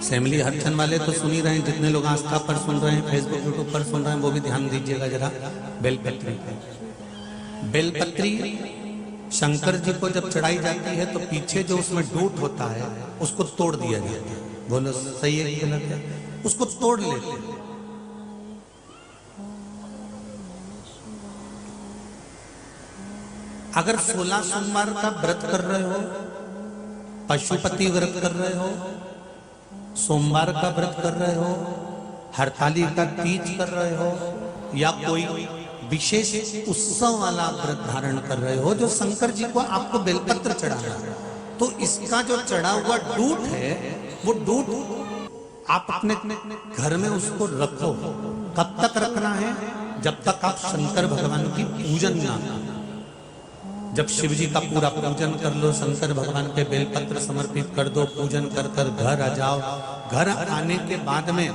Family हरचन वाले तो सुन ही रहे हैं, जितने लोग आस्था पर सुन रहे हैं, फेसबुक यूट्यूब पर सुन रहे हैं, वो भी ध्यान दीजिएगा जरा। बेलपत्री, बेलपत्री शंकर जी को जब चढ़ाई जाती है तो पीछे जो उसमें डूट होता है उसको तोड़ दिया जाता है। बोलो सही है कि गलत है? उसको तोड़ लेते हैं। अगर 16 सोमवार का व्रत कर रहे हो, पशुपति व्रत कर रहे हो, सोमवार का व्रत कर रहे हो, हरताली का तीज कर रहे हो, या कोई विशेष उत्सव वाला व्रत धारण कर रहे हो जो शंकर जी को आपको बेलपत्र चढ़ाना है, तो इसका जो चढ़ा हुआ डूट है वो डूट आप अपने घर में उसको रखो। कब तक रखना है? जब तक आप शंकर भगवान की पूजन ना करो। जब शिव जी का पूरा पूजन कर लो, शंकर भगवान के बेलपत्र समर्पित कर दो, पूजन कर कर घर आ जाओ। घर आने के बाद में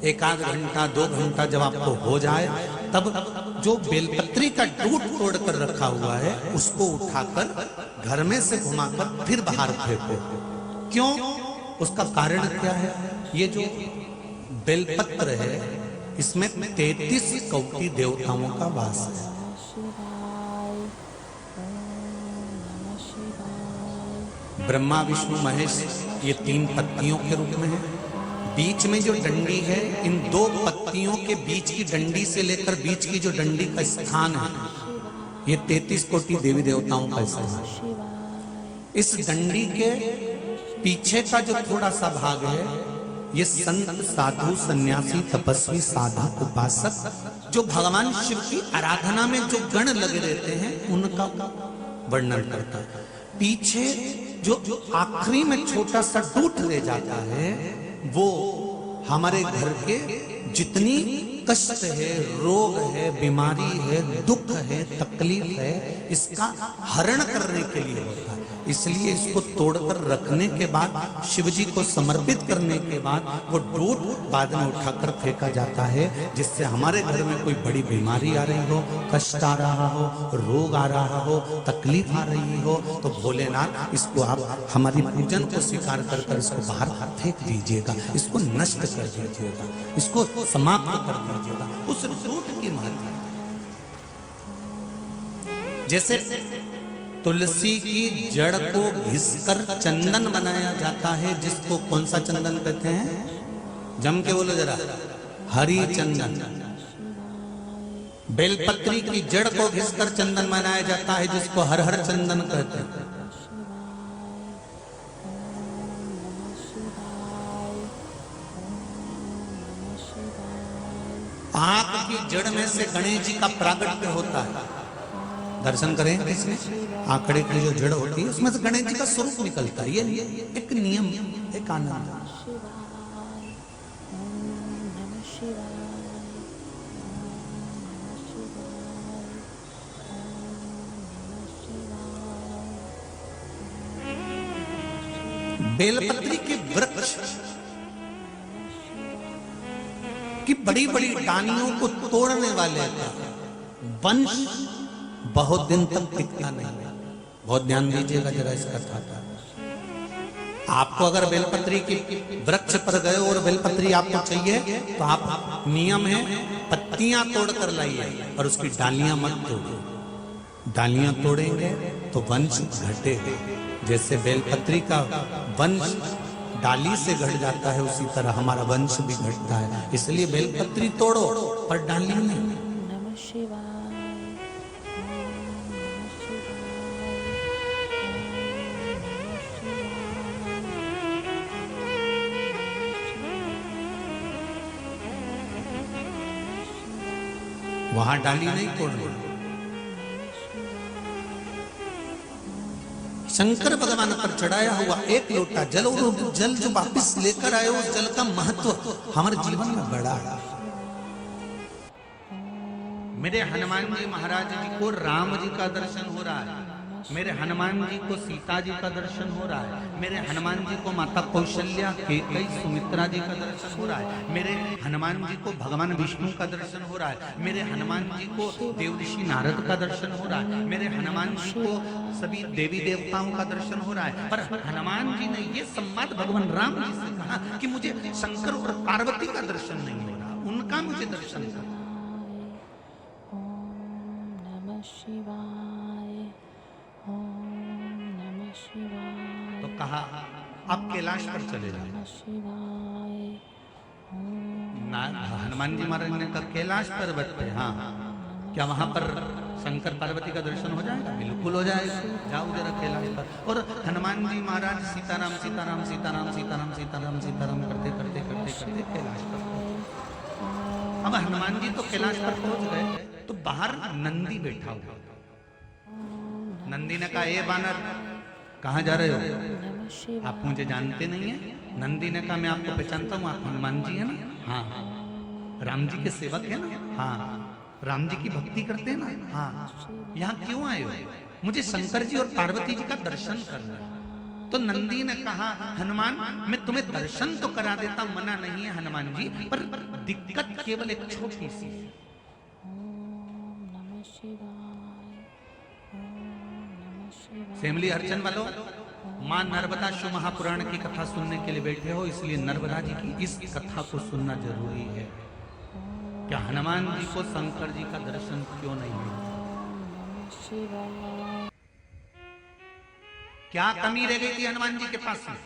1-आध घंटा 2 घंटा जब आपको हो जाए, तब जो बेलपत्री का डूट तोड़ कर रखा हुआ है उसको उठाकर घर में से घुमाकर फिर बाहर फेंको। क्यों? उसका कारण क्या है? ये जो बेलपत्र है इसमें 33 कोटि देवताओं का वास है। ब्रह्मा विष्णु महेश ये 3 पत्तियों के रूप में है। बीच में जो डंडी है, इन 2 पत्तियों के बीच की डंडी से लेकर बीच की जो डंडी का स्थान है, ये 33 कोटि देवी देवताओं का स्थान है। इस डंडी के पीछे का जो थोड़ा सा भाग है, ये संत साधु सन्यासी तपस्वी साधक उपासक जो भगवान शिव की आराधना में जो गण लगे रहते हैं उनका वर्णन करता है। पीछे जो आखिरी में छोटा सा डूट रह जाता है वो हमारे घर के जितनी कष्ट है, रोग है, बीमारी है, दुख है, तकलीफ है, इसका हरण करने के लिए होता है। इसलिए इसको तोड़कर रखने के बाद, शिव जी को समर्पित करने के बाद वो डूट बाद में उठाकर फेंका जाता है, जिससे हमारे घर में कोई बड़ी बीमारी आ रही हो, कष्ट आ रहा हो, रोग आ रहा हो, तकलीफ आ रही हो, तो भोलेनाथ इसको आप हमारी पूजन को स्वीकार कर कर इसको बाहर फेंक दीजिएगा, इसको नष्ट कर दीजिएगा, इसको समाप्त कर दीजिएगा। उस डूट की महत्ता जैसे तुलसी की जड़ को घिसकर चंदन बनाया जाता है, जिसको कौन सा चंदन कहते हैं? जम के बोलो जरा, हरी चंदन। बेलपत्री की जड़ को घिसकर चंदन बनाया जाता है, जिसको हर हर चंदन कहते हैं। आंख की जड़ में से गणेश जी का प्रागट्य होता है। दर्शन करें इसमें आंकड़े की जो जड़ होती है उसमें से गणेश जी का स्वरूप निकलता है। ये एक नियम, एक आनंद। बेलपत्री के वृक्ष की बड़ी बड़ी डालियों को तोड़ने वाले वंश बहुत दिन तक टिकता नहीं। बहुत ध्यान दीजिएगा जरा इस कथा का। आपको अगर बेलपत्री की वृक्ष पर गए और बेलपत्री आपको चाहिए तो आप, नियम है, पत्तियां तोड़कर लाइए और उसकी डालियां मत तोड़ो। डालियां तोड़ेंगे तो वंश घटेगा। जैसे बेलपत्री का वंश डाली से घट जाता है, उसी तरह हमारा वंश भी घटता है। इसलिए बेलपत्री तोड़ो पर डाली नहीं। वहां डाली नहीं तोड़नी। शंकर भगवान पर चढ़ाया हुआ एक लोटा जल, और जल जो वापिस लेकर आए उस जल का महत्व हमारे जीवन में बड़ा है। मेरे हनुमान जी महाराज जी को राम जी का दर्शन हो रहा है। मेरे हनुमान जी को सीता जी का दर्शन हो रहा है, मेरे हनुमान जी को माता कौशल्या कैकेयी सुमित्रा जी का दर्शन हो रहा है, मेरे हनुमान जी को भगवान विष्णु का दर्शन हो रहा है, मेरे हनुमान जी को देवऋषि नारद का दर्शन हो रहा है, मेरे हनुमान जी को सभी देवी देवताओं का दर्शन हो रहा है। पर हनुमान जी ने ये संवाद भगवान राम जी से कहा कि मुझे शंकर और पार्वती का दर्शन नहीं हो रहा, उनका मुझे दर्शन करो। तो कहा आप कैलाश पर चले जाओ। हनुमान जी महाराज ने कहा कैलाश पर्वत पे, हाँ क्या वहां पर शंकर पार्वती का दर्शन हो जाएगा? बिल्कुल हो जाएगा, जाओ जरा कैलाश पर। और हनुमान जी महाराज सीताराम सीताराम सीताराम सीताराम सीताराम सीताराम करते करते करते करते कैलाश पर। अब हनुमान जी तो कैलाश पर पहुंच गए तो बाहर नंदी बैठा हुआ। नंदी ने कहा ए बानर कहाँ जा रहे हो? आप मुझे जानते नहीं है? नंदी ने कहा मैं आपको पहचानता हूँ, आप हनुमान जी है ना? हाँ हाँ। राम जी के सेवक है ना? हाँ। राम जी की भक्ति करते हैं ना? हाँ। यहाँ क्यों आए हो? मुझे शंकर जी और पार्वती जी का दर्शन करना है। तो नंदी ने कहा हनुमान मैं तुम्हें दर्शन तो करा देता, मना नहीं है हनुमान जी, पर दिक्कत केवल एक छोटी सी है। सेमली अर्चन वालों, मां नर्मदा शिव महापुराण की कथा सुनने के लिए बैठे हो, इसलिए नर्मदा जी की इस कथा को सुनना जरूरी है। क्या हनुमान जी को शंकर जी का दर्शन क्यों नहीं मिला? क्या कमी रह गई थी हनुमान जी के पास में?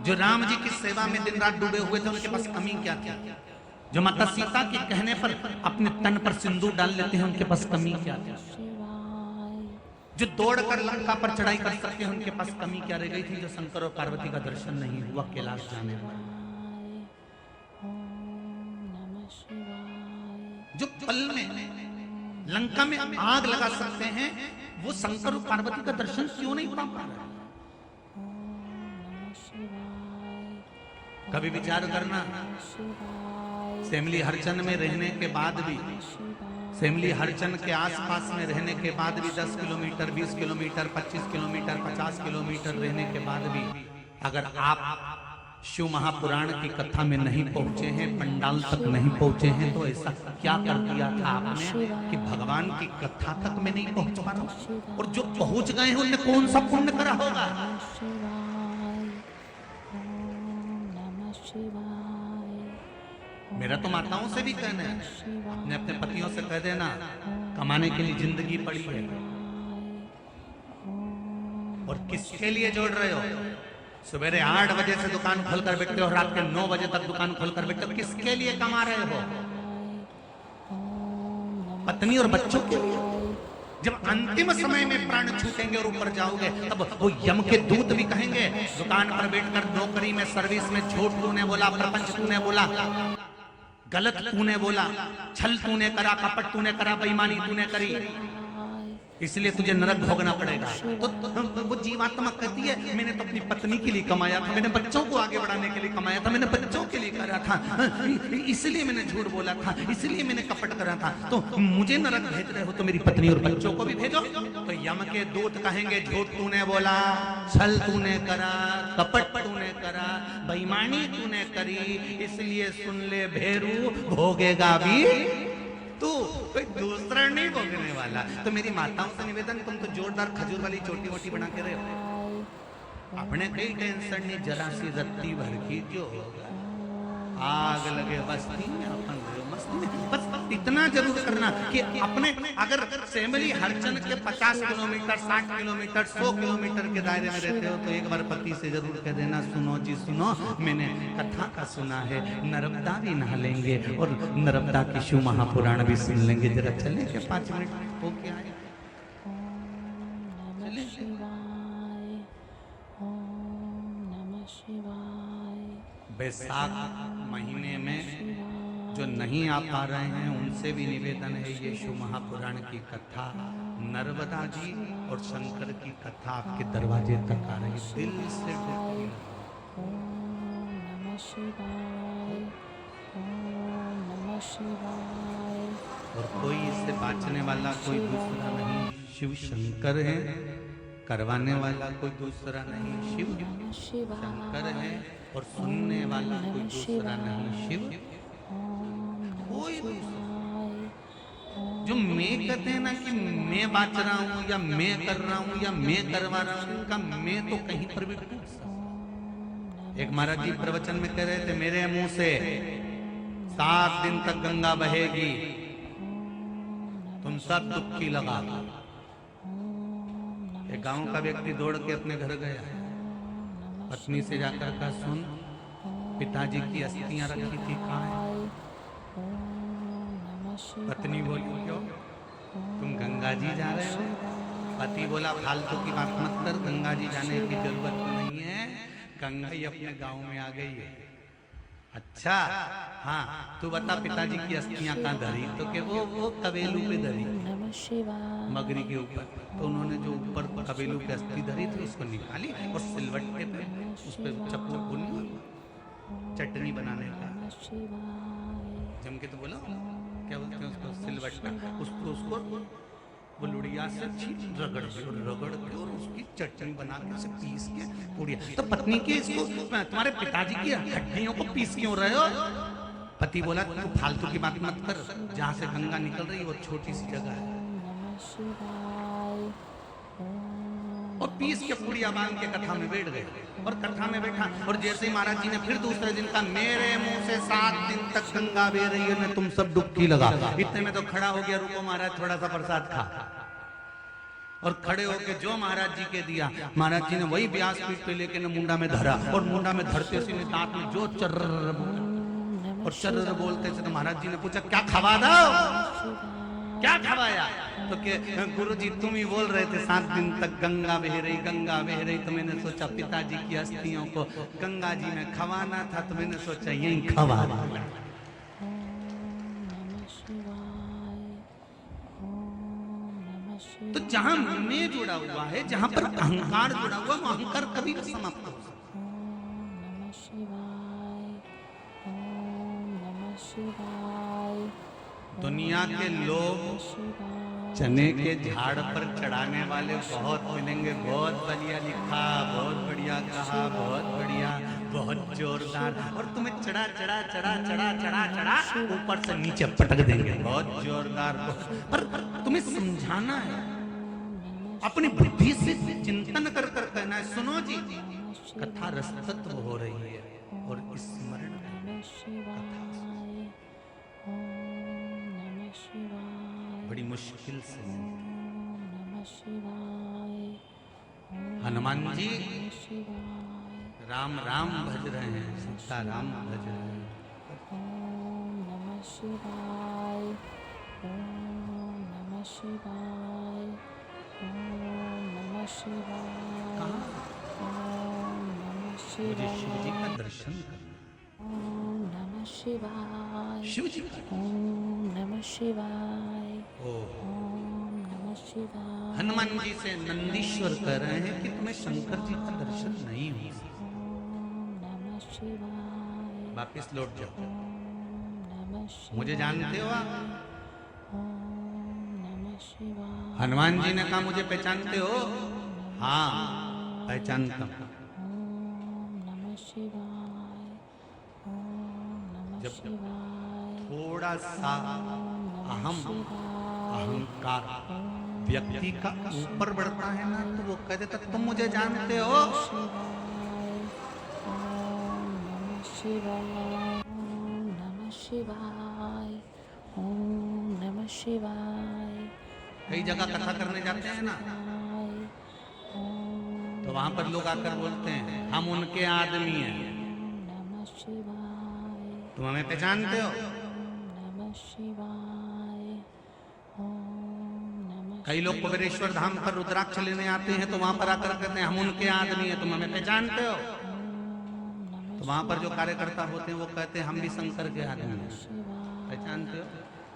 जो राम जी की सेवा में दिन रात डूबे हुए थे, उनके पास कमी क्या थी? जो माता सीता के कहने पर अपने तन पर सिंदूर डाल लेते हैं, उनके पास कमी क्या थी? जो दौड़कर लंका पर चढ़ाई कर सकते हैं, उनके पास कमी क्या रह गई थी? जो शंकर और पार्वती का दर्शन नहीं हुआ कैलाश जाने पर। जो पल में लंका में आग लगा सकते हैं, वो शंकर और पार्वती का दर्शन क्यों नहीं पा रहे? कभी विचार करना, सेमली हरचंद में रहने के बाद भी, सेमली हरचंद के आसपास में रहने के बाद भी 10 किलोमीटर 20 किलोमीटर 25 किलोमीटर 50 किलोमीटर रहने के बाद भी अगर आप शिव महापुराण की कथा में नहीं पहुंचे हैं, पंडाल तक नहीं पहुंचे हैं, तो ऐसा क्या कर दिया था आपने कि भगवान की कथा तक में नहीं पहुंच पा रहा? और जो पहुंच गए हैं उनने कौन सा पुण्य करा होगा? मेरा तो माताओं से भी कहना है, अपने अपने पतियों से कह देना कमाने के लिए जिंदगी पड़ी है, और किसके लिए जोड़ रहे हो? सवेरे 8 बजे से दुकान खोलकर बैठते हो, रात के 9 बजे तक दुकान खोलकर बैठते हो, किसके लिए कमा रहे हो? पत्नी और बच्चों के लिए। जब अंतिम समय में प्राण छूटेंगे और ऊपर जाओगे, तब वो यम के दूत भी कहेंगे दुकान पर बैठकर नौकरी में सर्विस में झूठ तूने बोला, प्रपंच तूने बोला, गलत तूने बोला, छल तूने करा, कपट तूने करा, बेईमानी तूने करी, इसलिए तुझे नरक भोगना पड़ेगा। तो वो जीवात्मा कहती है मैंने तो अपनी पत्नी के लिए कमाया था, मैंने बच्चों को आगे बढ़ाने के लिए कमाया था, मैंने बच्चों के लिए करा था, इसलिए मैंने झूठ बोला था, इसलिए मैंने कपट करा था, तो मुझे नरक भेज रहे हो तो मेरी पत्नी और बच्चों को भी भेजो। तो यम के दूत कहेंगे झूठ तूने बोला, छल तूने करा, कपट तूने करा, बेईमानी तूने करी, इसलिए सुन ले भेरू भोगेगा भी तू, कोई दूसरा नहीं भोगने वाला। तो मेरी माताओं से निवेदन, तुम तो जोरदार खजूर वाली छोटी मोटी बना के रहे हो, अपने कोई टेंशन नहीं, जरा सी रत्ती भर की जो होगा, आग लगे बस्ती में अपन मस्ती में। बस इतना जरूर करना कि अपने अगर सेमली हरचंद के 50 किलोमीटर 60 किलोमीटर 100 किलोमीटर के दायरे में रहते हो, तो एक बार पति से जरूर कह देना सुनो जी सुनो, मैंने कथा का सुना है, नर्मदा भी नहा लेंगे और नर्मदा की शिव महापुराण भी सुन लेंगे, जरा चले के 5 मिनट हो के आए। बैसाख महीने में जो नहीं आ पा रहे हैं उनसे भी निवेदन है, ये शिव महापुराण की कथा, नर्मदा जी और शंकर की कथा आपके दरवाजे तक आ रही, दिल से ओम नमः शिवाय, ओम नमः शिवाय, और कोई इससे बाँचने वाला कोई दूसरा नहीं, शिव शंकर है। करवाने वाला कोई दूसरा नहीं, शिव शंकर है। और सुनने वाला कोई दूसरा नहीं, शिव कोई दूसरा। जो मैं कहते हैं ना कि मैं बाँच रहा हूं या मैं कर रहा हूं या मैं करवा रहा हूं, उनका मैं तो कहीं पर भी टूट सकता। एक महाराज जी प्रवचन में कह रहे थे, मेरे मुंह से 7 दिन तक गंगा बहेगी, तुम सब डुबकी लगा। एक गांव का व्यक्ति दौड़ के अपने घर गया, पत्नी से जाकर कहा, सुन, पिताजी की अस्थियां रखी थी, कहाँ है? पत्नी बोली, क्यों, तुम गंगा जी जा रहे हो? पति बोला, फालतू की बात मत कर, गंगा जी जाने की जरूरत नहीं है, गंगा ही अपने गांव में आ गई है। अच्छा, हाँ, तू बता पिताजी की अस्थियां कहाँ धरी? तो के वो कबेलू पे धरी, मगरी के ऊपर। तो उन्होंने जो ऊपर कबेलू पे अस्थि धरी थी उसको निकाली और सिलवट्टे पे उस पर चप्पू बुनी, चटनी बनाने का। जम के तो बोलो, क्या बोलते हैं उसको? सिलवट्टा। उसको वो लुड़िया से रगड़ के और उसकी चटनी बना के उसे पीस के पुड़िया। तो पत्नी के इसको, तुम्हारे पिताजी की हड्डियों को पीस क्यों रहे हो? पति बोला, तू फालतू की बात मत कर, जहाँ से गंगा निकल रही है वो छोटी सी जगह है। और पीस के पुड़िया बांध के कथा में बैठ गए। और कथा में बैठा, और जैसे ही महाराज जी ने फिर दूसरे दिन का, मेरे मुंह से 7 दिन तक गंगा बह रही है, मैं तुम सब डुबकी लगा। इतने में तो खड़ा हो गया, रुको महाराज थोड़ा सा प्रसाद खा। और खड़े होके जो महाराज जी के दिया, महाराज जी ने वही व्यास पीठ पे लेके न मुंडा में धरा, और मुंडा में धरते से दांत में जो चर्र बोला, और चर्र बोलते से तो महाराज जी ने पूछा, क्या खवा दो, क्या खवाया? तो के गुरुजी तुम ही बोल रहे थे 7 दिन तक गंगा बह रही, गंगा बह रही। तो मैंने सोचा पिताजी की अस्थियों को गंगा जी में खवाना था, तो मैंने सोचा यही खवा दिया। तो जहां मैं जुड़ा हुआ है, जहां पर अहंकार जुड़ा हुआ, वो अहंकार कभी भी समाप्त हो सकता। दुनिया के लोग चने के झाड़ पर चढ़ाने वाले बहुत मिलेंगे, बहुत बढ़िया लिखा, बहुत बढ़िया कहा, बहुत बढ़िया, बहुत जोरदार, और तुम्हें चढ़ा चढ़ा चढ़ा चढ़ा चढ़ा चढ़ा ऊपर से नीचे पटक देंगे, बहुत जोरदार। पर तुम्हें समझाना है, अपनी बुद्धि से चिंतन कर कर कहना है, सुनो जी, कथा रसतत्व हो रही है और स्मरण बड़ी मुश्किल से। हनुमान जी राम राम भज रहे हैं, सीता राम भज रहे हैं। ओम नमः शिवाय, ओम नमः शिवाय, ओम नमः शिवाय, ओम नमः शिवाय। मुझे शिव जी का दर्शन करना। ओम नमः शिवाय, शिव जी का। ओम नमः शिवाय, ओह, ओम नमः शिवाय। हनुमान जी से नंदीश्वर कह रहे हैं कि तुम्हें शंकर जी का दर्शन नहीं हुआ, ओम नमः शिवाय, वापिस लौट जाओ। ओम नमः शिवाय, मुझे जानते हो आप? ओम नमः शिवाय। हनुमान जी ने कहा, मुझे पहचानते हो? हाँ, पहचानता हूं। ओम नमः शिवाय, ओम नमः जब शिवाय, थोड़ा सा अहम अहंकार व्यक्ति का ऊपर बढ़ता है ना, तो वो कह देता, तुम मुझे जानते हो? शिवाय, ओम नमः शिवाय, ओम नमः शिवाय, ओम नमः शिवाय। कई जगह कथा करने जाते हैं ना, तो वहां पर लोग आकर बोलते हैं, हम उनके आदमी हैं। नमः शिवाय, तुम हमें पहचानते हो? नमः शिवाय, ओम नमः। कई लोग कुबेरेश्वर धाम पर रुद्राक्ष लेने आते हैं, तो वहां पर आकर कहते हैं, हम उनके आदमी हैं, तुम हमें पहचानते हो? तो वहां पर जो कार्यकर्ता होते हैं वो कहते हैं, हम भी शंकर के आदमी हैं, पहचानते हो?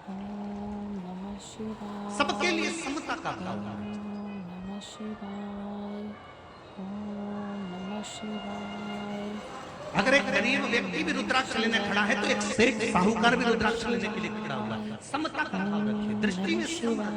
ओम नमः शिवाय, सबके लिए समता का भाव। ओम नमः शिवाय, ओम नमः शिवाय, अगर एक गरीब व्यक्ति भी रुद्राक्ष लेने खड़ा है तो एक सेठ साहूकार भी रुद्राक्ष लेने के लिए खड़ा हुआ है। समता का भाव रखिए, दृष्टि में समता।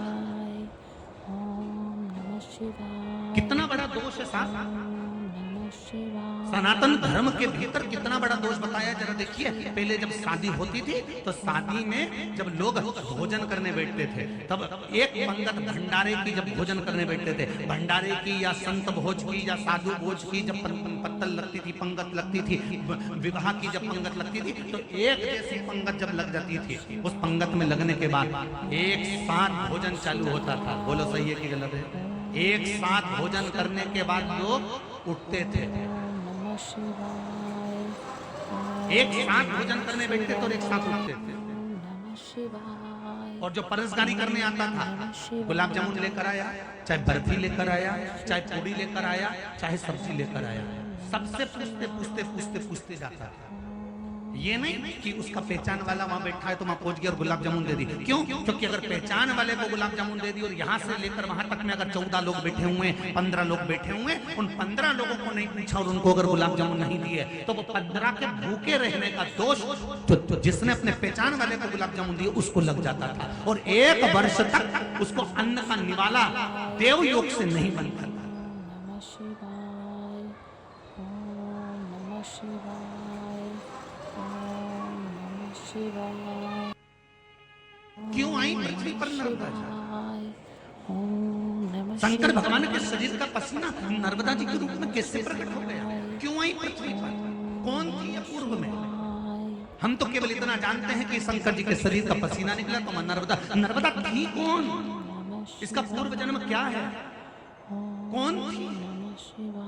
ओम नमः शिवाय। कितना बड़ा दोष है साहब, ओम नमः शिवाय। सनातन धर्म के भीतर कितना बड़ा दोष बताया जरा देखिए। पहले जब शादी होती थी तो शादी में जब लोग भोजन करने बैठते थे तब एक पंगत भंडारे की, जब भोजन करने बैठते थे भंडारे की या संत भोज की या साधु भोज की जब पत्तल लगती थी, पंगत लगती थी, विवाह की जब पंगत लगती थी तो एक जैसी पंगत जब लग जाती थी, उस पंगत में लगने के बाद एक साथ भोजन चालू होता था। बोलो सही है कि गलत है? एक साथ भोजन करने के बाद लोग उठते थे। शिवाय। एक साथ भोजन करने बैठते तो एक साथ उठते थे। नमः शिवाय। और जो परसगारी करने आता था, गुलाब जामुन लेकर आया, चाहे बर्फी लेकर आया, चाहे पूरी लेकर आया, चाहे सब्जी लेकर आया, सबसे पूछते जाता था। ये नहीं कि उसका पहचान वाला वहां बैठा है तो वहां पहुंच गया और गुलाब जामुन दे दी। क्यों? क्योंकि अगर पहचान वाले को गुलाब जामुन दे दी और यहाँ से लेकर वहां तक में अगर 14 लोग बैठे हुए, 15 लोग बैठे हुए, उन 15 लोगों को नहीं पूछा और उनको अगर गुलाब जामुन नहीं दिए तो वो 15 के भूखे रहने का दोष तो जिसने अपने पहचान वाले को गुलाब जामुन दिए उसको लग जाता था और 1 वर्ष तक उसको अन्न का निवाला देवयोग से नहीं बनता था। नमः शिवाय। ओम नमः शिवाय। ओम नमः शिवाय। क्यों आई पृथ्वी पर नर्मदा जी? ओम नमः शंकर भगवान के शरीर का पसीना नर्मदा जी के रूप में कैसे प्रकट हो गया? क्यों आई पृथ्वी पर? कौन थी पूर्व में? हम तो केवल इतना जानते हैं कि शंकर जी के शरीर का पसीना निकला तो नर्मदा थी कौन? इसका पूर्व जन्म क्या है? कौन थी?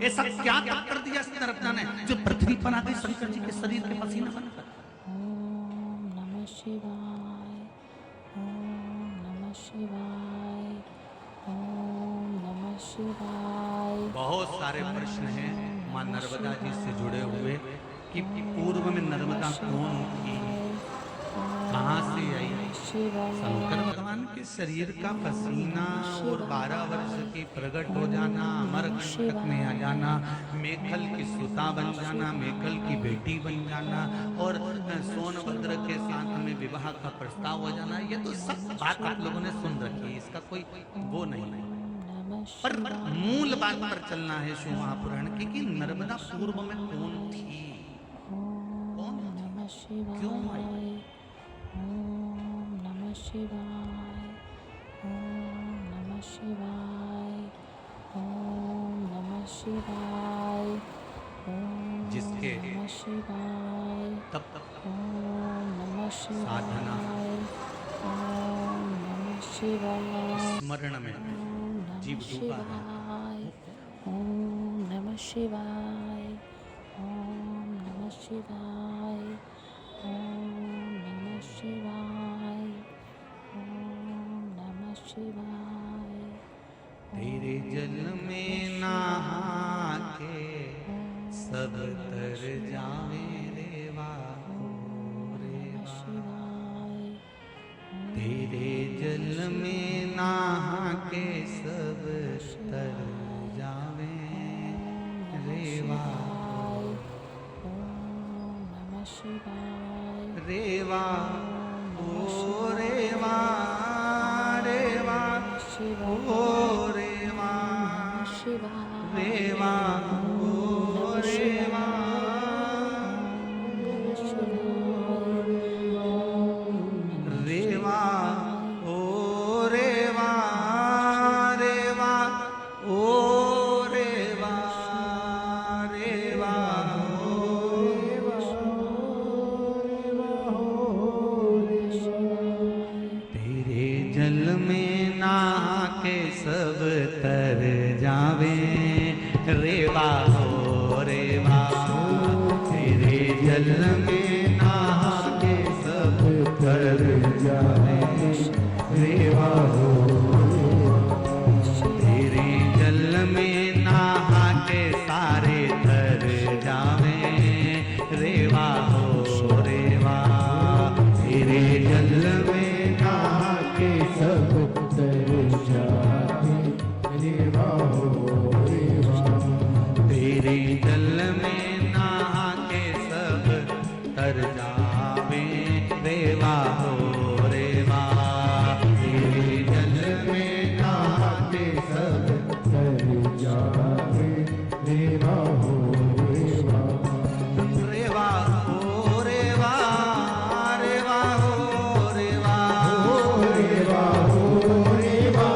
ऐसा क्या तप कर दिया इस नर्मदा ने जो पृथ्वी पर आ गई शंकर जी के शरीर के पसीना बनकर? ओम नमः शिवाय। ओम नमः शिवाय। ओम नमः शिवाय। बहुत सारे प्रश्न हैं मां नर्मदा जी से जुड़े हुए कि पूर्व में नर्मदा कौन थी, कहां से आई? शंकर भगवान के शरीर का पसीना और 12 वर्ष की प्रकट हो जाना, अमरकंटक में आ जाना, मेखल की सुता बन जाना, मेखल की बेटी बन जाना और सोनभद्र के साथ में विवाह का प्रस्ताव हो जाना, ये तो सब बात आप लोगों ने सुन रखी है, इसका कोई वो नहीं। पर मूल बात पर चलना है शिव महापुराण की कि नर्मदा पूर्व में कौन थी, कौन थी, क्यों आई? ओम नमः शिवाय। ओम नमः शिवाय। ओम नमः शिवाय। ओम जिसके नमः शिवाय। तब ओम नमः साधना शिवाय। ओम नमः शिवाय। स्मरण में जीव डूबा है। ओम नमः शिवाय। ओम नमः शिवाय। ओम नमः शिवाय। ओम नमः शिवाय। तेरे जल में नहा के सब तर जावे रेवा हो रेवा। तेरे जल में नहा के सब तर जावे रेवा ओम नमः शिवाय। रेवा ओ रेवा रेवा ओ रेवा रेवा ओ रेवा रेवा ओ रेवा रेवा ओ रेवा रेवा तेरे जल में नहा के सब तर जावे रेवा हो रेवा। तेरे जल में नहा के सब तर जावे रेवा हो। तेरे जल में नहा के सारे तर जावे रेवा हो रेवा। तेरे जल में नहा के सब तर जावे रेवा हो रेवा। तेरे जल में नहा के कर जावे रेवा हो रेवा। तेरे जल में नहाते सब कर जावे रेवा हो रेवा। रेवा हो रेवा, रेवा हो रेवा, रेवा हो रेवा,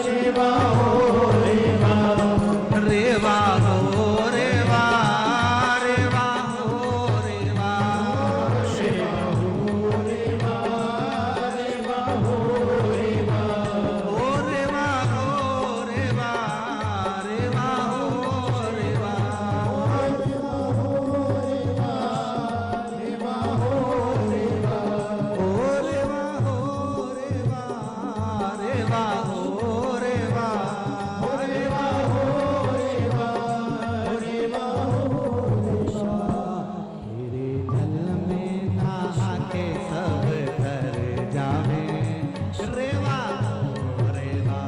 रेवा हो रेवा। रेवा हो रेवा, रेवा हो रेवा, हो रेवा हो रेवा, रेवा हो रेवा। हो रेवा हो रेवा, रेवा हो रेवा, तेरे जल में नहा के सब कर जावे रेवा हो रेवा।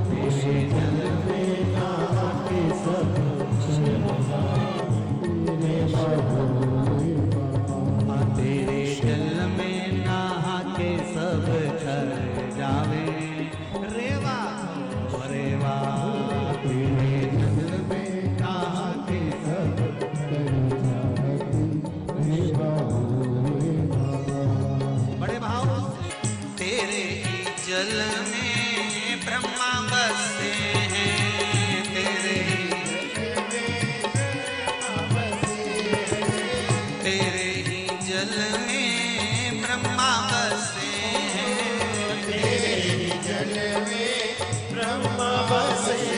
तेरे जल में नहा के सब तेरे जल में नहा के सब कर जावे रेवा हो रेवा। तेरे जल में नहा के सब बड़े भाव। तेरे ही जल में ब्रह्मा बसते हैं, तेरे तेरे ही जल में ब्रह्मा बसते हैं, तेरे ही जल में ब्रह्मा बसते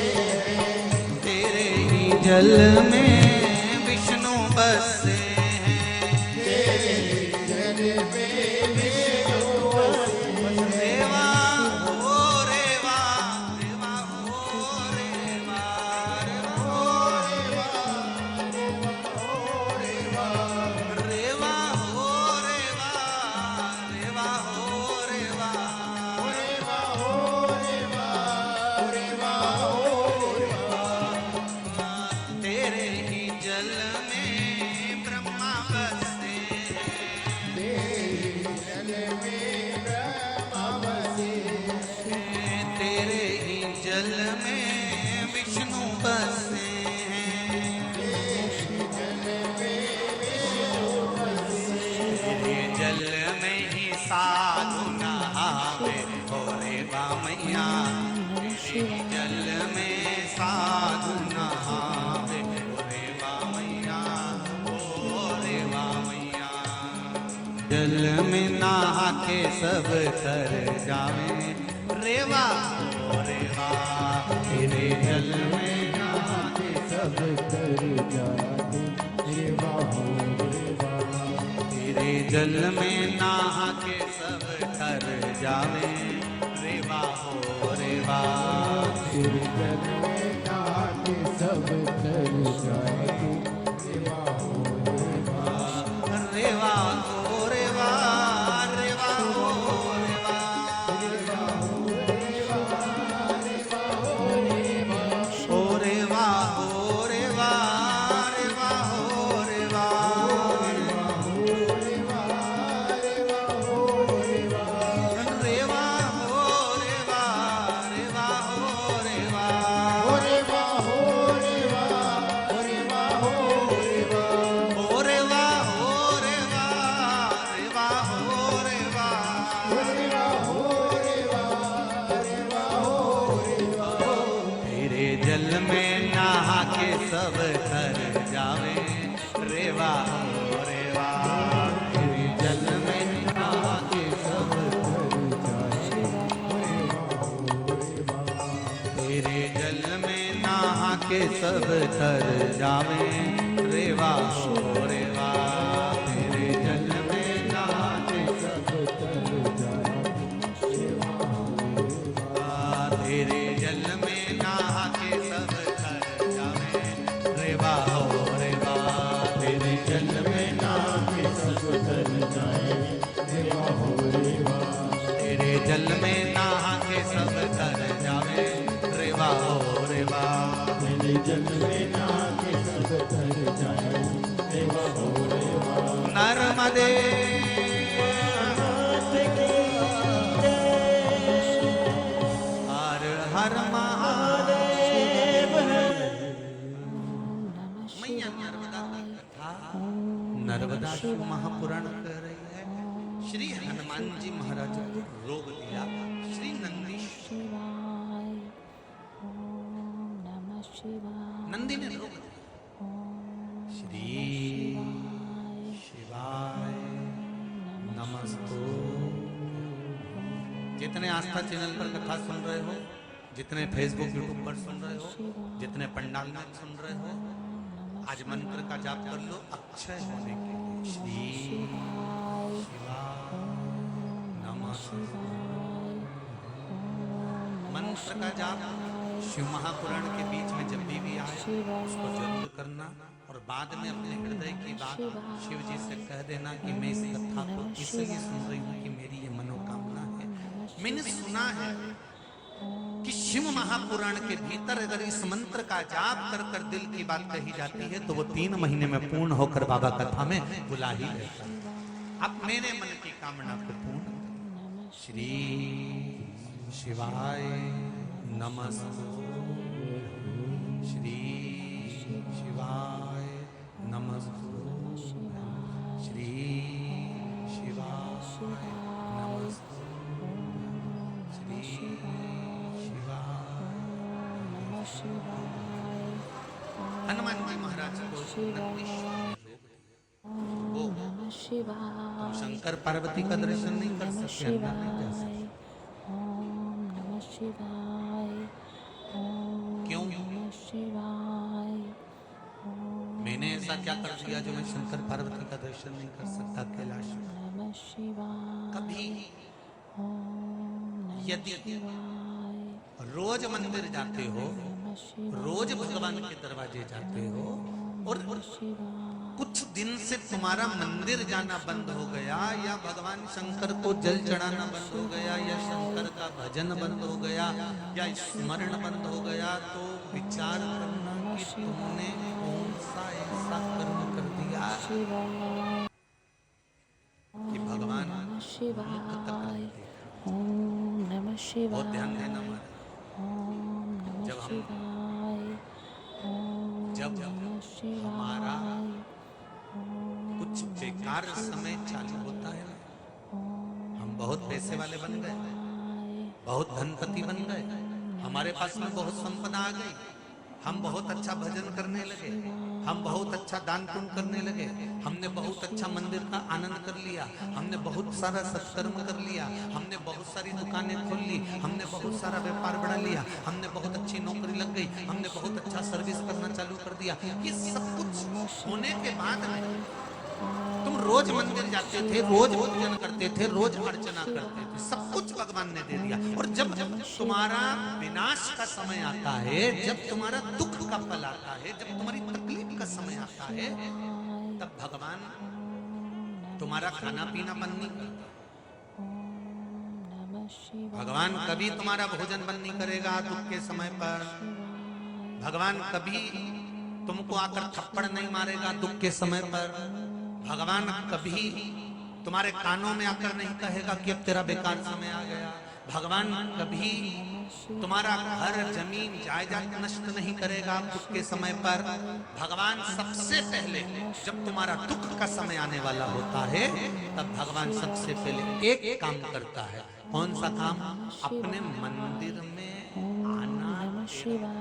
हैं, तेरे ही जल में विष्णु बसते हैं, तेरे ही जल में विष्णु बसते हैं। रेवा हो रेवा, रेवा हो रेवा, रेवा हो रेवा, रेवा हो रेवा, रेवा हो रेवा, रेवा हो रेवा। तेरे ही जल में ब्रह्मा बसते हैं, तेरे ही जल में विष्णु बसते हैं, तेरे जल में ही साधु नहावे हो रेवा मैया। तेरे जल में साधु नहावे हो रेवा मैया, हो रेवा मैया। जल में नहा के सब कर जावे रेवा हो रेवा। तेरे जल में नहा के सब कर जावे रेवा हो रेवा। तेरे जल में नहा के सब कर जावे रेवा हो रेवा। तेरे जल में नहा के सब कर जावे रेवा हो रेवा। रेवा हो रेवा, रेवा हो रेवा, हो रेवा हो रेवा, रेवा हो रेवा, रेवा हो रेवा, रेवा हो रेवा, हो रेवा हो रेवा, रेवा हो रेवा, हो रेवा हो रेवा, रेवा हो रेवा, रेवा हो रेवा, रेवा हो रेवा। तेरे जल में नहा के सब कर जावे रेवा हो रेवा। तेरे जल में नहा के सब तेरे जल में नहा के सब कर जावे रेवा हो रेवा। तेरे जल में नहा के सब तेरे जल में नहा के सब कर जावे रेवा हो रेवा। तेरे जल में नहा के सब कर जाए रेवा हो रेवा। तेरे जल में नहा के सब कर जावे रेवा हो रेवा। तेरे जल में नहा के सब कर जाए रेवा हो रेवा। हर हर महादेव। मैया नर्मदा की कथा नर्मदा शिव महापुराण कर रही है। श्री हनुमान जी महाराज को रोग दिया श्री नंदी शिवाय ओम नमः शिवाय नंदी ने रोग दिया। श्री शिवाय नमस्ते। जितने आस्था चैनल पर कथा सुन रहे हो, जितने फेसबुक यूट्यूब पर सुन रहे हो, जितने पंडाल में सुन रहे हो, आज मंत्र का जाप कर लो अक्षय होने के लिए। श्री शिवाय नमस्ते। मंत्र का जाप शिव महापुराण के बीच में जब भी आए उसको जरूर करना और बाद में अपने हृदय की बात शिव जी से कह देना कि मैं इस कथा को इसलिए सुन रही हूँ कि मेरी ये मनोकामना है। मैंने सुना है कि शिव महापुराण के भीतर अगर इस मंत्र का जाप कर कर दिल की बात कही जाती है तो वो 3 महीने में पूर्ण होकर बाबा कथा में बुला ही लेता है। अब मेरे मन की कामना को पूर्ण। श्री शिवाय नमस्ते। श्री शिवाय नमस्ते। श्री शिवाय नमस्ते। श्री शिवाय। हनुमान जी महाराज को नमः शिवाय शंकर पार्वती का दर्शन नहीं कर सकते। ओम नमः शिवाय क्यों? नमः शिवाय मैंने ऐसा क्या कर दिया जो मैं शंकर पार्वती का दर्शन नहीं कर सकता? कैलाश नमः शिवाय कभी ओम यदि रोज मंदिर जाते हो, रोज भगवान के दरवाजे जाते हो और कुछ दिन से तुम्हारा मंदिर जाना बंद हो गया या भगवान शंकर को जल चढ़ाना बंद हो गया या शंकर का भजन बंद हो गया या स्मरण बंद हो गया तो विचार करना कि तुमने कौन सा ऐसा कर्म कर दिया कि भगवान शिवाय ओम नमः शिवाय। बहुत ध्यान देना हमारा। ओम नमः जब हम शिवाय जब नमः हमारा शिवाय कुछ बेकार समय चालू होता है, हम बहुत पैसे वाले बन गए, बहुत धनपति बन गए, हमारे पास में बहुत संपदा आ गई, हम बहुत अच्छा भजन करने लगे, हम बहुत अच्छा दान पुण्य करने लगे, हमने बहुत अच्छा मंदिर का आनंद कर लिया, हमने बहुत सारा सत्कर्म कर लिया, हमने बहुत सारी दुकानें खोल ली, हमने बहुत सारा व्यापार बढ़ा लिया, हमने बहुत अच्छी नौकरी लग गई, हमने बहुत अच्छा सर्विस करना चालू कर दिया। ये सब कुछ होने के बाद में तुम रोज मंदिर जाते थे, रोज पूजन करते थे, रोज अर्चना करते थे, सब कुछ भगवान ने दे दिया। और जब तुम्हारा विनाश का समय आता है, जब तुम्हारा दुख का पल आता है, जब तुम्हारी तकलीफ का समय आता है, तब भगवान तुम्हारा खाना पीना बंद नहीं करता। भगवान कभी तुम्हारा भोजन बंद नहीं करेगा दुख के समय पर। भगवान कभी तुमको आकर थप्पड़ नहीं मारेगा दुख के समय पर। भगवान कभी तुम्हारे कानों में आकर नहीं कहेगा कि अब तेरा बेकार समय आ गया। भगवान कभी तुम्हारा घर जमीन जायदाद नष्ट नहीं करेगा दुख के समय पर। भगवान सबसे पहले जब तुम्हारा दुख का समय आने वाला होता है तब भगवान सबसे पहले एक काम करता है। कौन सा काम? अपने मंदिर में आना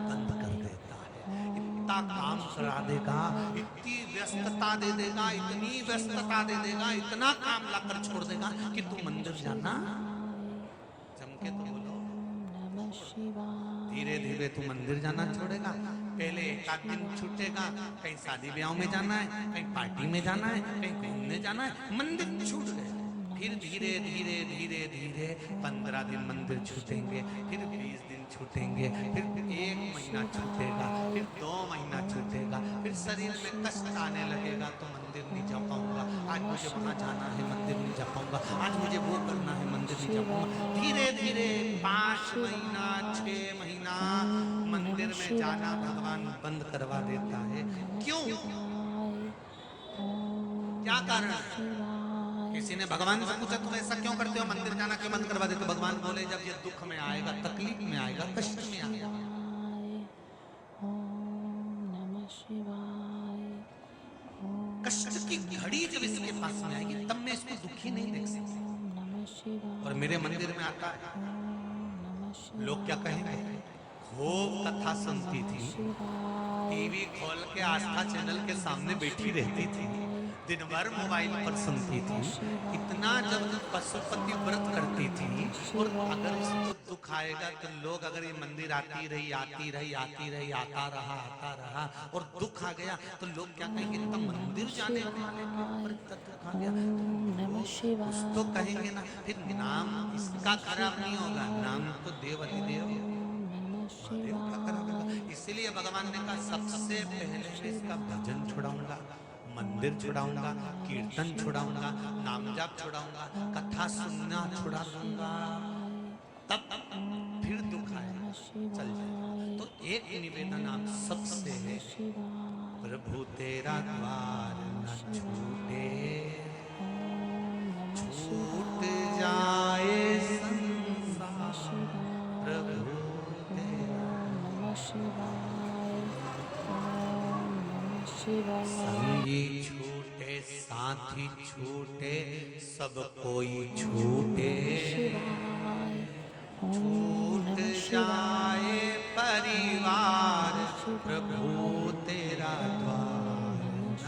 बंद कर देता है। इतना काम करा देगा, इतनी व्यस्तता दे देगा, इतनी व्यस्तता दे देगा, इतना काम लाकर छोड़ देगा कि तू मंदिर जाना जम के तो बोलो। धीरे धीरे तू मंदिर जाना छोड़ेगा। पहले एक आध दिन छूटेगा, कहीं शादी ब्याह में जाना है, कहीं पार्टी में जाना है, कहीं घूमने जाना है, मंदिर छूट गए। फिर धीरे धीरे धीरे धीरे 15 दिन मंदिर छूटेंगे, फिर 20 दिन छूटेंगे, फिर 1 महीना छूटेगा, फिर 2 महीना छूटेगा, फिर शरीर में कष्ट आने लगेगा तो मंदिर नहीं जा पाऊंगा, आज मुझे वहां जाना है मंदिर नहीं जा पाऊंगा, आज मुझे वो करना है मंदिर नहीं जा पाऊंगा। धीरे धीरे 5 महीना 6 महीना मंदिर में जाना भगवान बंद करवा देता है। क्यों? क्या कारण है? किसी ने भगवान से पूछा तुम ऐसा क्यों करते हो, मंदिर जाना क्यों बंद करवा देते हो? भगवान बोले जब ये दुख में आएगा, तकलीफ में आएगा, कष्ट में आएगा, ओम नमः शिवाय, ओम कष्ट की घड़ी जब इसके पास में आएगी तब मैं इसको दुखी नहीं देख सकती। नमः शिवाय, और मेरे मंदिर में आता है, ओम नमः शिवाय, लोग क्या कहेंगे, खूब कथा सुनती थी, शिवाय, टीवी खोल के आस्था चैनल के सामने बैठी रहती थी, दिन भर मोबाइल पर सुनती थी, इतना जब पशुपति व्रत करती थी। और अगर इसको दुख आएगा तो लोग, अगर ये मंदिर आती रही आता रहा और दुख आ गया तो लोग क्या कहेंगे, इतना मंदिर जाने वाले के ऊपर इतना दुख आ गया। ओम नमः शिवाय, कुछ तो कहेंगे ना, फिर नाम इसका खराब नहीं होगा, नाम तो देव अधिदेव ओम नमः शिवाय, इसीलिए भगवान ने कहा सबसे पहले मैं इसका भजन छुड़ाऊंगा, मंदिर छुड़ाऊंगा, कीर्तन छुड़ाऊंगा, नाम जाप छुड़ाऊंगा, कथा सुनना छुड़ा दूंगा, तब फिर दुख आएगा, चल जाएगा। तो एक निवेदन आप सबसे है, प्रभु तेरा द्वार न छूटे, छूट जाए संसार, प्रभु नमः शिवाय, ओम नमः शिवाय, संगी छूटे, साथी छूटे, सब कोई छूटे, शिवाय, ओम छूट नमः जाए परिवार, प्रभु तेरा द्वार न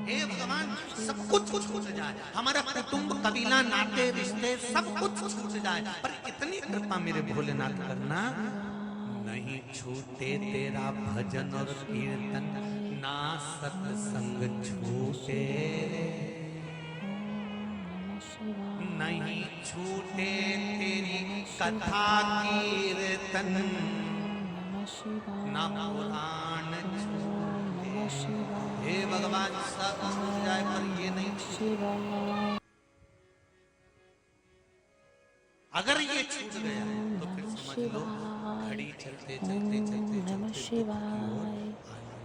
हे भगवान, सब कुछ छूट जाए, हमारा कुटुंब, कबीला, नाते, रिश्ते सब कुछ छूट जाए, पर इतनी कृपा मेरे भोलेनाथ करना, नहीं छूटे तेरा भजन और कीर्तन, ना सत्संग छूटे, नहीं छूटे तेरी कथा कीर्तन, ना पुराण छूटे। हे भगवान, सब छूट जाए पर ये नहीं छूटे। अगर ये छूट गया तो फिर समझ लो घड़ी चलते चलते चलते नमः चलते शिवाय,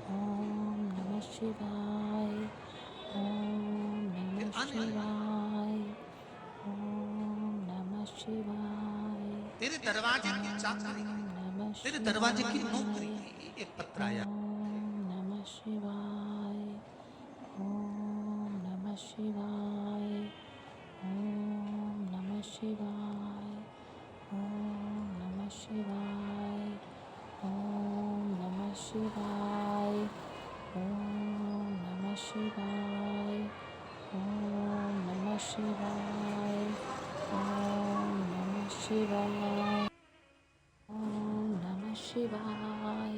ओम नमः शिवाय, ओम नमः शिवाय, ओम नमः शिवाय, तेरे दरवाजे की चाकरी, नमः तेरे दरवाजे की नौकरी, एक पत्र आया, ओम नमः शिवाय, ओम नमः शिवाय, ओम नमः शिवाय, ओम नमः शिवाय, ओम नमः शिवाय, ओम नमः शिवाय, ओम नमः शिवाय, ओम नमः शिवाय, ओम नमः शिवाय,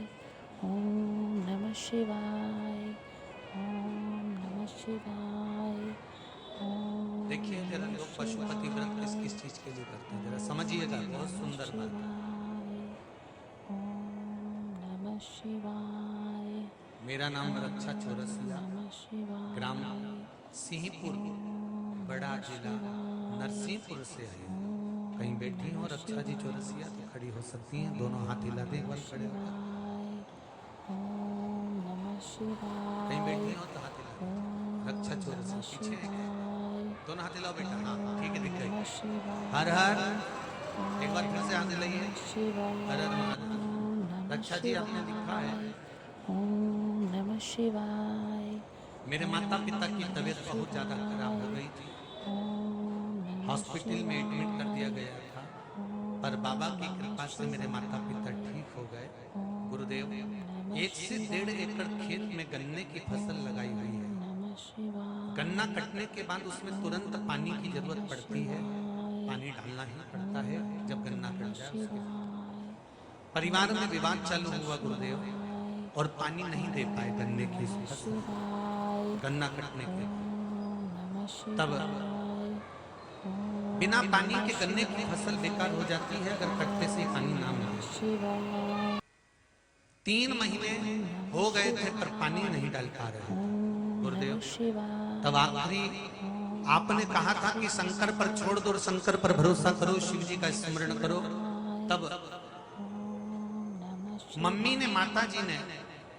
ओम नमः शिवाय, ओम नमः शिवाय, ओम देखिए जरा लोग पशुपति व्रत किस किस चीज के लिए करते हैं, जरा समझिएगा, बहुत सुंदर बात है। ओम नमः शिवाय, मेरा नाम रक्षा चौरसिया, नमः शिवाय, ग्राम सिंहपुर, बड़ा जिला नरसिंहपुर से है। कहीं बैठी हो रक्षा जी चौरसिया तो खड़ी हो सकती हैं, दोनों हाथ हिला दें, एक बार खड़े होकर। ओम नमः शिवाय, कहीं बैठी हो तो हाथ हिला दें, रक्षा चौरसिया पीछे है, दोनों हाथ हिलाओ बेटा, हाँ ठीक है, दिख गई। हर हर, एक बार फिर से हाथ हिलाइए, हर हर महादेव। रक्षा जी आपने लिखा है, ओम नमः शिवाय, मेरे माता पिता की तबीयत बहुत ज्यादा खराब हो गई थी, हॉस्पिटल में एडमिट कर दिया गया था, पर बाबा की कृपा से मेरे माता पिता ठीक हो गए। गुरुदेव, 1 से 1.5 एकड़ खेत में गन्ने की फसल लगाई हुई है। गन्ना कटने के बाद उसमें तुरंत पानी की जरूरत पड़ती है, पानी डालना ही पड़ता है जब गन्ना कट जाए। परिवार में विवाद चालू हुआ गुरुदेव, और पानी नहीं दे पाए गन्ने की फसल, गन्ना कटने के, तब बिना पानी के गन्ने की फसल बेकार हो जाती है अगर कटते से पानी ना मिले। 3 महीने हो गए थे पर पानी नहीं डाल पा रहे गुरुदेव। तब आखिरी आपने कहा था कि शंकर पर छोड़ दो और शंकर पर भरोसा करो, शिव जी का स्मरण करो। तब मम्मी ने, माता जी ने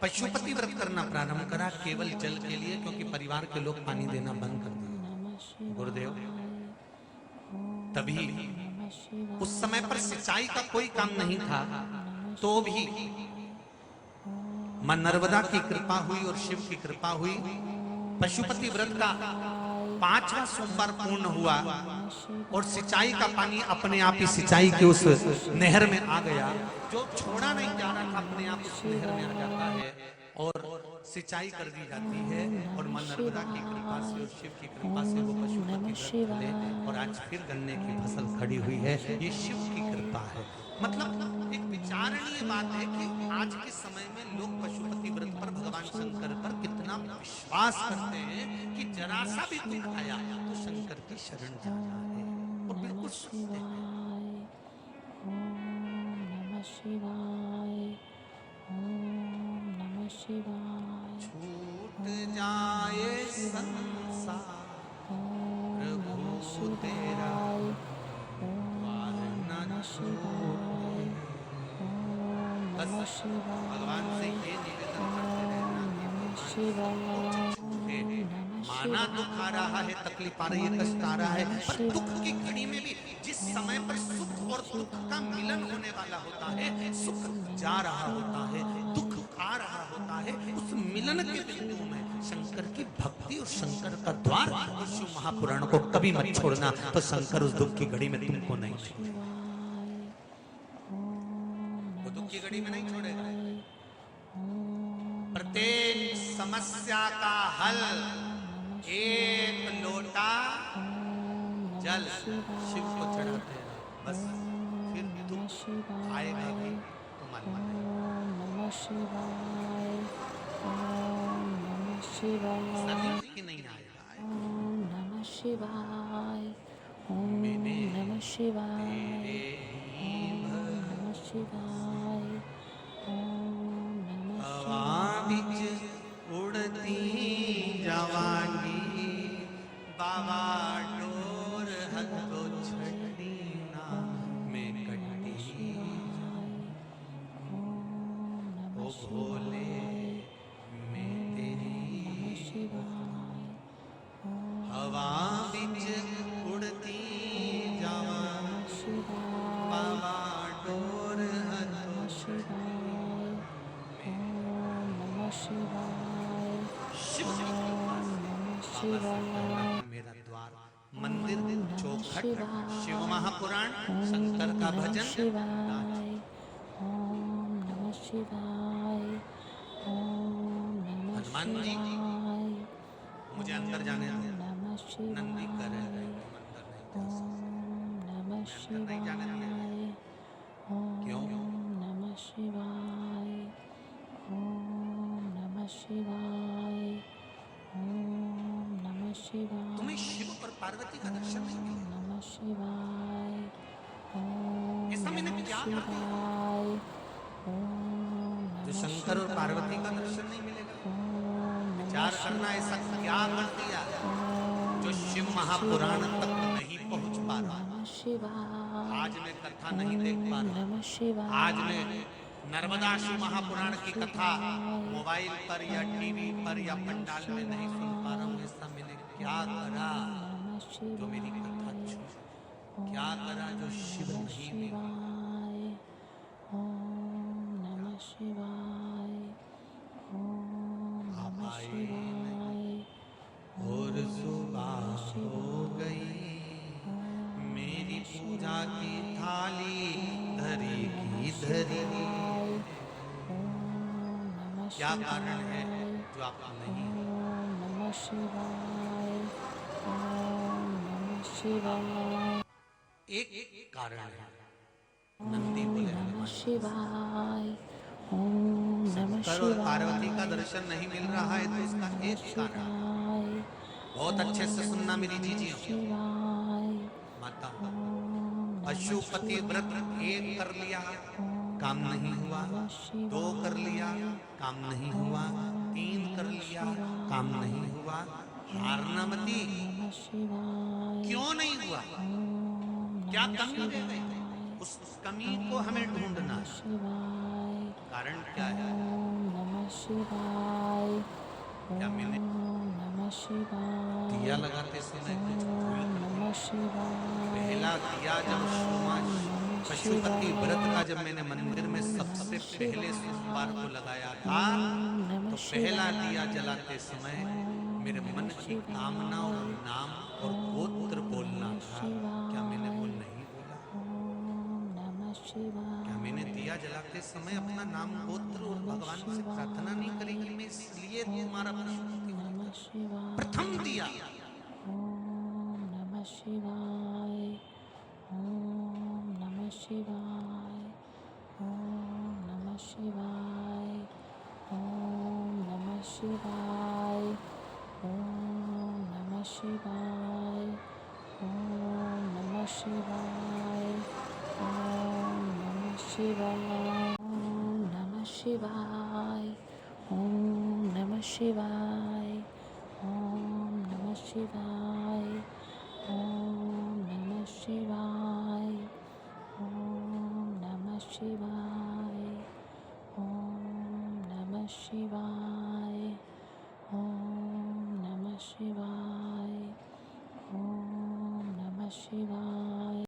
पशुपति व्रत करना प्रारंभ करा केवल जल के लिए, क्योंकि परिवार के लोग पानी देना बंद कर दिए। नमः शिवाय। गुरुदेव ओम तभी नमः शिवाय। उस समय पर सिंचाई का कोई काम नहीं था, तो भी मां नर्मदा की कृपा हुई और शिव की कृपा हुई। पशुपति व्रत का 5वां सोमवार पूर्ण हुआ और सिंचाई का पानी अपने आप ही सिंचाई की उस नहर में आ गया। जो छोड़ा नहीं जा रहा था अपने आप उस नहर में आ जाता है और सिंचाई कर दी जाती है। और मां नर्मदा की कृपा से और शिव की कृपा से वो पशुपति व्रत चले और आज फिर गन्ने की फसल खड़ी हुई है। ये शिव की कृपा है। मतलब एक विचारणीय बात है कि आज के समय में लोग पशुपति व्रत पर भगवान शंकर पर कितना विश्वास करते हैं कि जरा सा भी दुख आया तो शंकर की शरण जा जाए। और बिल्कुल सत्य है। ओम नमः शिवाय। ओम नमः शिवाय। छूट जाए संसार ओम नमः प्रभु तेरा शिवाय। ओम नमः शिवाय। ओम बस नमः शिवाय। भगवान से ये निवेदन करते रहना ओम नमः शिवाय। छूटे। ओम नमः माना दुख आ रहा है, तकलीफ आ रही है, कष्ट आ रहा है, पर दुख की घड़ी में भी जिस समय पर सुख और दुख का मिलन होने वाला होता है, सुख जा रहा होता है, दुख आ रहा होता है, उस मिलन के बिंदु में शंकर की भक्ति और शंकर का द्वार और शिव महापुराण को कभी मत छोड़ना, तो शंकर उस दुख की घड़ी में तुमको नहीं छोड़ेगा। वो दुख की घड़ी में नहीं छोड़ेगा। प्रत्येक समस्या का हल एक लोटा जल शिव को चढ़ाते हैं, बस फिर दुख आएगा ही तो मन ओम नमः शिवाय। ओम नमः शिवाय। सभी की नहीं आएगा। ओम नमः शिवाय। ओम नमः शिवाय। ओम नमः शिवाय। ओम नमः हवा बिच उड़ती जवानी बाबा डोर हथो छड़ी ना में कटी ओ भोले मैं तेरी शिवाय। हवा बिच उड़ती जवानी शिवाय। बाबा डोर हथो शिवाय। ओम नमः शिवाय। शिव नमः शिवाय। मेरा द्वार मंदिर चौखट शिव महापुराण शंकर का भजन शिवाय। ओम नमः शिवाय। ओम नमः हनुमान जी शिवाय। मुझे अंदर जाने दो। नमः शिवाय। नंदी कर है अंदर नहीं जा सकता। ओम नमः अंदर नहीं जाने शिवाय। ओम क्यों? नमः शिवाय। ओम नमः शिवाय। ओम नमः शिवाय। तुम्हें शिव और पार्वती का दर्शन नहीं मिलेगा। नमः शिवाय। ओम ऐसा मैंने नमः क्या कहा? शिवाय। ओम जो नमः शंकर और पार्वती का शिवाय। दर्शन नहीं मिलेगा। ओम विचार करना ऐसा क्या कर दिया जो शिव महापुराण तक नहीं पहुंच पा रहा। नमः शिवाय। आज मैं कथा नहीं देख पा रहा। नमः शिवाय। आज मैं नर्मदा शिव महापुराण की कथा मोबाइल पर या टीवी पर या पंडाल में नहीं सुन पा रहा हूँ। ऐसा मैंने क्या करा जो मेरी कथा छूट? क्या करा जो शिव नहीं मिला? शिवाय। ओम नमः शिवाय। ओम आप नमः आए शिवाय। और सुबह हो गई, मेरी पूजा की थाली धरी की धरी। ओम नमः क्या कारण है जो आप नहीं? ओम नमः शिवाय। ओम नमः शिवाय। एक कारण है। नंदी बोले नमः शिवाय। ओम नमः शंकर और शिवाय। पार्वती का दर्शन नहीं मिल रहा है तो इसका एक कारण है। शिवाय। बहुत अच्छे से सुनना मेरी जीजियों। शिवाय। माता ओम पशुपति व्रत एक कर लिया काम नहीं हुआ, 2 कर लिया काम नहीं हुआ, 3 कर लिया काम नहीं हुआ। हारना मती। नमः शिवाय। क्यों नहीं हुआ? क्या कमी रह गई? उस कमी को हमें ढूंढना है। शिवाय। कारण क्या है? ओम नमः शिवाय क्या ओम मैंने नमः शिवाय दिया लगाते समय कुछ भूल ओम कर नमः शिवाय पहला दिया जब पशुपति व्रत का जब मैंने मंदिर में सबसे पहले सोमवार को लगाया था, तो पहला दिया जलाते समय मेरे मन की कामना और नाम और गोत्र बोलना था। क्या मैंने वो नहीं बोला? ओम नमः शिवाय क्या मैंने दिया जलाते समय अपना नाम गोत्र और भगवान से प्रार्थना नहीं करी कि मैं इसलिए तुम्हारा पशुपति व्रत नमः करूं? शिवाय प्रथम दिया ओम नमः शिवाय ओम नमः शिवाय ओम नमः शिवाय ओम नमः शिवाय ओम नमः शिवाय ओम नमः शिवाय ओम नमः शिवाय ओम नमः शिवाय ओम नमः शिवाय ओम नमः शिवाय ओम नमः शिवाय ओम नमः शिवाय